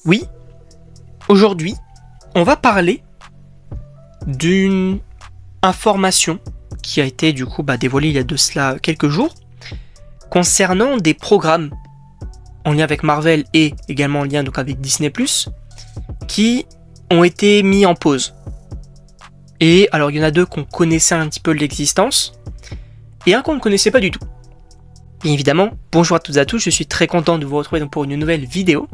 Oui, aujourd'hui, on va parler d'une information qui a été du coup dévoilée il y a de cela quelques jours concernant des programmes en lien avec Marvel et également en lien donc avec Disney+, qui ont été mis en pause. Et alors il y en a deux qu'on connaissait un petit peu l'existence et un qu'on ne connaissait pas du tout. Bien évidemment, bonjour à toutes et à tous, je suis très content de vous retrouver donc pour une nouvelle vidéo.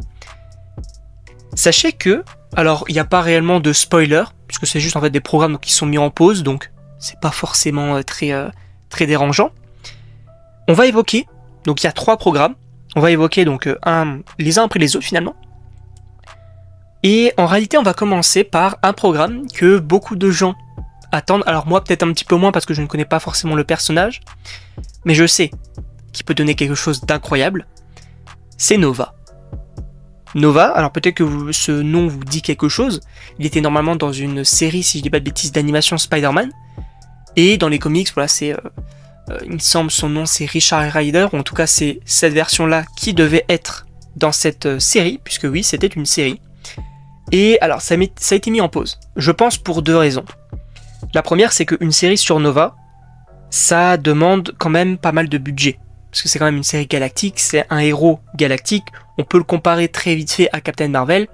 Sachez que, alors il n'y a pas réellement de spoiler, puisque c'est juste en fait des programmes qui sont mis en pause, donc c'est pas forcément très dérangeant. On va évoquer, donc il y a 3 programmes, on va évoquer donc les uns après les autres finalement. Et en réalité on va commencer par un programme que beaucoup de gens attendent, alors moi peut-être un petit peu moins parce que je ne connais pas forcément le personnage, mais je sais qu'il peut donner quelque chose d'incroyable, c'est Nova. Nova, alors peut-être que ce nom vous dit quelque chose, il était normalement dans une série, si je dis pas de bêtises, d'animation Spider-Man, et dans les comics, voilà, c'est, il me semble son nom c'est Richard Rider, ou en tout cas c'est cette version-là qui devait être dans cette série, puisque oui, c'était une série. Et alors ça a été mis en pause, je pense pour 2 raisons. La première, c'est qu'une série sur Nova, ça demande quand même pas mal de budget. Parce que c'est quand même une série galactique, c'est un héros galactique, on peut le comparer très vite fait à Captain Marvel,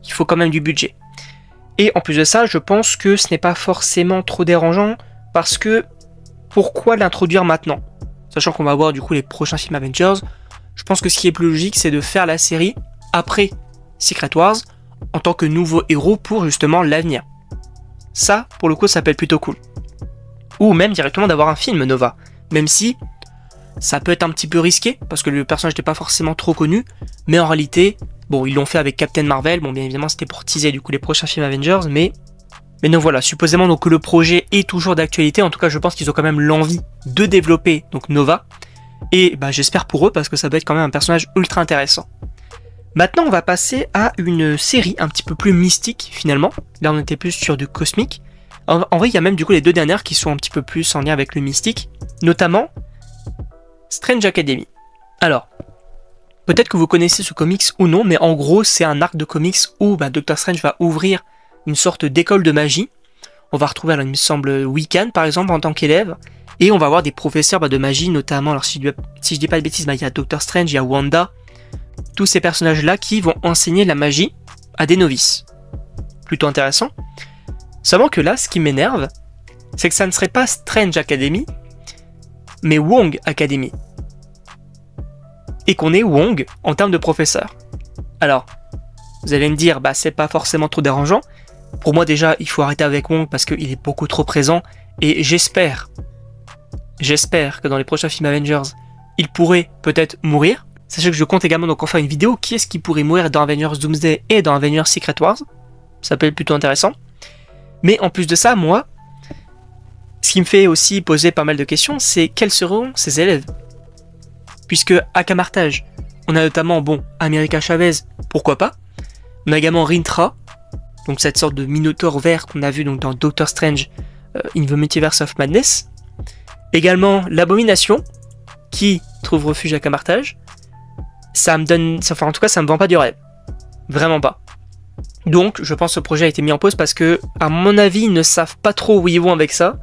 il faut quand même du budget. Et en plus de ça, je pense que ce n'est pas forcément trop dérangeant, parce que pourquoi l'introduire maintenant? Sachant qu'on va voir du coup les prochains films Avengers, je pense que ce qui est plus logique, c'est de faire la série après Secret Wars, en tant que nouveau héros pour justement l'avenir. Ça, pour le coup, ça peut être plutôt cool. Ou même directement d'avoir un film Nova, même si ça peut être un petit peu risqué, parce que le personnage n'était pas forcément trop connu, mais en réalité, bon, ils l'ont fait avec Captain Marvel, bon, bien évidemment, c'était pour teaser du coup les prochains films Avengers, mais donc voilà, supposément donc que le projet est toujours d'actualité, en tout cas, je pense qu'ils ont quand même l'envie de développer donc Nova, et j'espère pour eux, parce que ça peut être quand même un personnage ultra intéressant. Maintenant, on va passer à une série un petit peu plus mystique, finalement. Là, on était plus sur du cosmique. En vrai, il y a même du coup les 2 dernières qui sont un petit peu plus en lien avec le mystique, notamment Strange Academy. Alors, peut-être que vous connaissez ce comics ou non, mais en gros, c'est un arc de comics où Doctor Strange va ouvrir une sorte d'école de magie. On va retrouver, alors, il me semble, Wiccan, par exemple, en tant qu'élève, et on va avoir des professeurs de magie, notamment, alors si je dis pas de bêtises, il y a Doctor Strange, il y a Wanda, tous ces personnages-là qui vont enseigner la magie à des novices. Plutôt intéressant. Seulement que là, ce qui m'énerve, c'est que ça ne serait pas Strange Academy, mais Wong Academy. Et qu'on ait Wong en termes de professeur. Alors, vous allez me dire, c'est pas forcément trop dérangeant. Pour moi déjà, il faut arrêter avec Wong parce qu'il est beaucoup trop présent. Et j'espère que dans les prochains films Avengers, il pourrait peut-être mourir. Sachez que je compte également donc en faire une vidéo, qui est-ce qui pourrait mourir dans Avengers Doomsday et dans Avengers Secret Wars. Ça peut être plutôt intéressant. Mais en plus de ça, moi, ce qui me fait aussi poser pas mal de questions, c'est quels seront ses élèves? Puisque à Camartage, on a notamment, America Chavez, pourquoi pas. On a également Rintrah, donc cette sorte de minotaure vert qu'on a vu donc dans Doctor Strange in the Multiverse of Madness. Également l'Abomination, qui trouve refuge à Camartage. Ça me donne, enfin en tout cas ça me vend pas du rêve. Vraiment pas. Donc je pense que ce projet a été mis en pause parce que, à mon avis, ils ne savent pas trop où ils vont avec ça.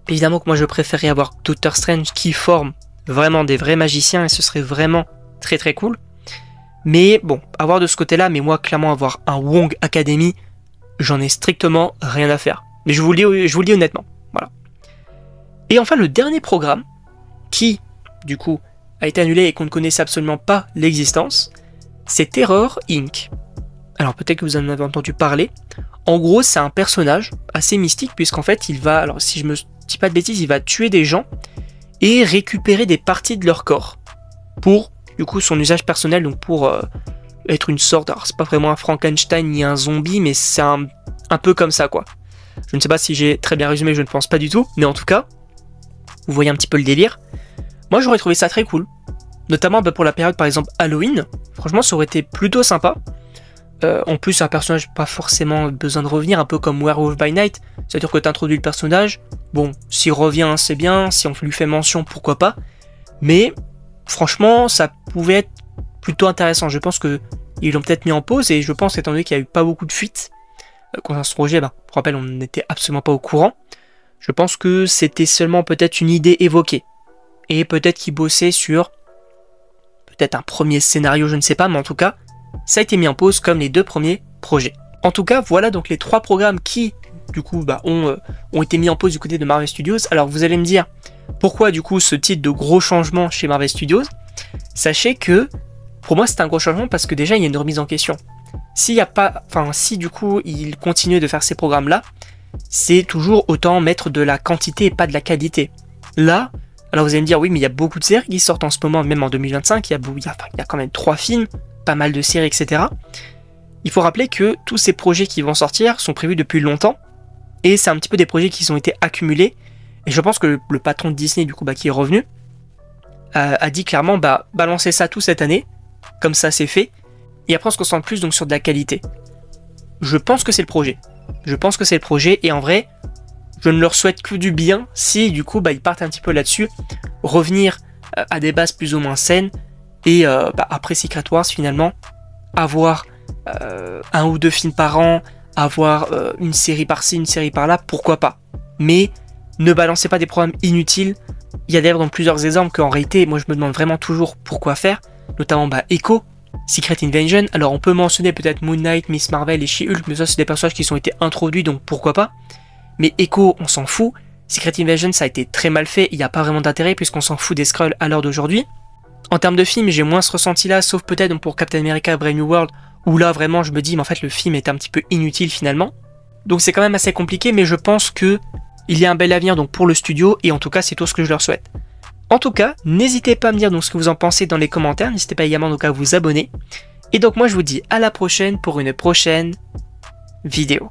Évidemment que moi je préférerais avoir Doctor Strange qui forme vraiment des vrais magiciens et ce serait vraiment très très cool. Mais bon, avoir de ce côté-là, mais moi clairement avoir un Wong Academy, j'en ai strictement rien à faire. Mais je vous le dis honnêtement. Voilà. Et enfin le dernier programme, qui du coup a été annulé et qu'on ne connaissait absolument pas l'existence, c'est Terror Inc. Alors peut-être que vous en avez entendu parler. En gros, c'est un personnage assez mystique puisqu'en fait, il va, alors si je me dis pas de bêtises, il va tuer des gens et récupérer des parties de leur corps pour, du coup, son usage personnel, donc pour être une sorte, alors c'est pas vraiment un Frankenstein ni un zombie, mais c'est un peu comme ça, quoi. Je ne sais pas si j'ai très bien résumé, je ne pense pas du tout, mais en tout cas, vous voyez un petit peu le délire. Moi, j'aurais trouvé ça très cool, notamment pour la période, par exemple, Halloween. Franchement, ça aurait été plutôt sympa. En plus, un personnage pas forcément besoin de revenir, un peu comme Werewolf by Night, c'est-à-dire que tu introduis le personnage, bon, s'il revient, c'est bien, si on lui fait mention, pourquoi pas, mais franchement, ça pouvait être plutôt intéressant. Je pense que Ils l'ont peut-être mis en pause et je pense, étant donné qu'il n'y a eu pas beaucoup de fuites concernant ce projet, pour rappel, on n'était absolument pas au courant. Je pense que c'était seulement peut-être une idée évoquée. Et peut-être qu'ils bossaient sur peut-être un premier scénario, je ne sais pas, mais en tout cas, ça a été mis en pause comme les 2 premiers projets. En tout cas, voilà donc les 3 programmes qui, du coup, ont été mis en pause du côté de Marvel Studios. Alors vous allez me dire, pourquoi du coup ce type de gros changement chez Marvel Studios? Sachez que, pour moi c'est un gros changement parce que déjà il y a une remise en question. Si du coup ils continuent de faire ces programmes-là, c'est toujours autant mettre de la quantité et pas de la qualité. Là, alors vous allez me dire, oui mais il y a beaucoup de séries qui sortent en ce moment, même en 2025, il y a quand même 3 films, pas mal de séries, etc. Il faut rappeler que tous ces projets qui vont sortir sont prévus depuis longtemps, et c'est un petit peu des projets qui ont été accumulés, et je pense que le patron de Disney, du coup, qui est revenu, a dit clairement, balancez ça tout cette année, comme ça c'est fait, et après on se concentre plus donc sur de la qualité. Je pense que c'est le projet. Et en vrai, je ne leur souhaite que du bien si du coup ils partent un petit peu là-dessus, revenir à des bases plus ou moins saines, et après Secret Wars finalement, avoir 1 ou 2 films par an, avoir une série par-ci, une série par-là, pourquoi pas. Mais ne balancez pas des programmes inutiles. Il y a d'ailleurs dans plusieurs exemples qu'en réalité, moi je me demande vraiment toujours pourquoi faire, notamment Echo, Secret Invasion. Alors on peut mentionner peut-être Moon Knight, Miss Marvel et She-Hulk, mais ça c'est des personnages qui ont été introduits, donc pourquoi pas. Mais Echo, on s'en fout. Secret Invasion, ça a été très mal fait, il n'y a pas vraiment d'intérêt puisqu'on s'en fout des Skrulls à l'heure d'aujourd'hui. En termes de film, j'ai moins ce ressenti-là, sauf peut-être pour Captain America Brave New World, où là vraiment je me dis, mais en fait le film est un petit peu inutile finalement. Donc c'est quand même assez compliqué, mais je pense que il y a un bel avenir donc pour le studio, et en tout cas c'est tout ce que je leur souhaite. En tout cas, n'hésitez pas à me dire donc ce que vous en pensez dans les commentaires, n'hésitez pas également donc à vous abonner. Et donc moi je vous dis à la prochaine pour une prochaine vidéo.